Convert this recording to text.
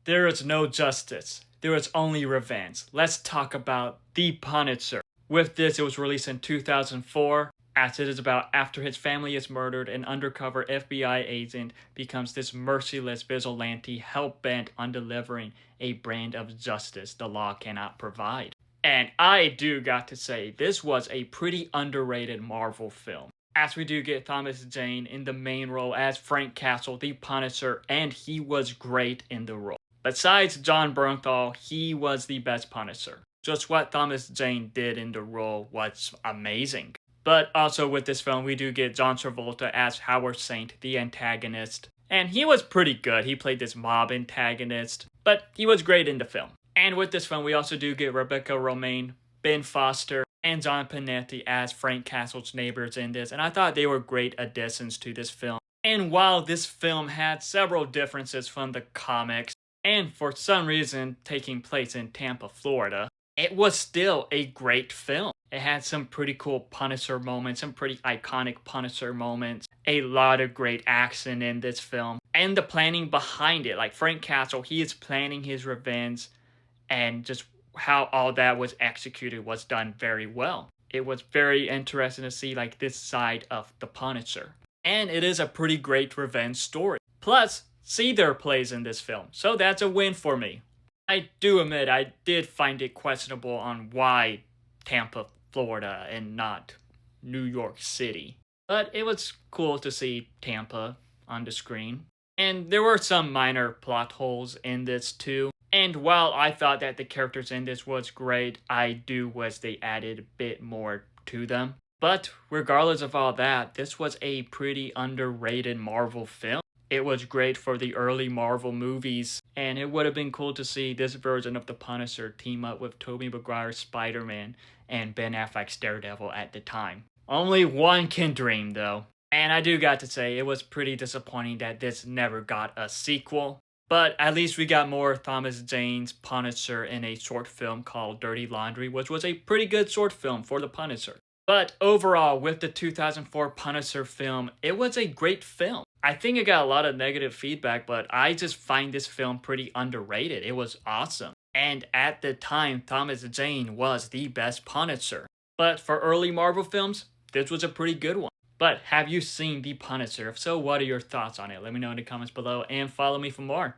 There is no justice. There is only revenge. Let's talk about The Punisher. With this, it was released in 2004, as it is about after his family is murdered, an undercover FBI agent becomes this merciless vigilante hell-bent on delivering a brand of justice the law cannot provide. And I do got to say, this was a pretty underrated Marvel film, as we do get Thomas Jane in the main role as Frank Castle, the Punisher, and he was great in the role. Besides Jon Bernthal, he was the best Punisher. Just what Thomas Jane did in the role was amazing. But also with this film, we do get John Travolta as Howard Saint, the antagonist. And he was pretty good. He played this mob antagonist, but he was great in the film. And with this film, we also do get Rebecca Romijn, Ben Foster, and John Panetta as Frank Castle's neighbors in this. And I thought they were great additions to this film. And while this film had several differences from the comics, and for some reason taking place in Tampa, Florida, it was still a great film. It had some pretty cool Punisher moments, some pretty iconic Punisher moments, a lot of great action in this film, and the planning behind it. Like Frank Castle, he is planning his revenge, and just how all that was executed was done very well. It was very interesting to see like this side of the Punisher. And it is a pretty great revenge story. Plus, Cedar plays in this film, so that's a win for me. I do admit I did find it questionable on why Tampa, Florida, and not New York City. But it was cool to see Tampa on the screen. And there were some minor plot holes in this too. And while I thought that the characters in this was great, I do wish they added a bit more to them. But regardless of all that, this was a pretty underrated Marvel film. It was great for the early Marvel movies, and it would have been cool to see this version of the Punisher team up with Tobey Maguire's Spider-Man and Ben Affleck's Daredevil at the time. Only one can dream though. And I do got to say, it was pretty disappointing that this never got a sequel. But at least we got more Thomas Jane's Punisher in a short film called Dirty Laundry, which was a pretty good short film for the Punisher. But overall, with the 2004 Punisher film, it was a great film. I think it got a lot of negative feedback, but I just find this film pretty underrated. It was awesome. And at the time, Thomas Jane was the best Punisher. But for early Marvel films, this was a pretty good one. But have you seen The Punisher? If so, what are your thoughts on it? Let me know in the comments below and follow me for more.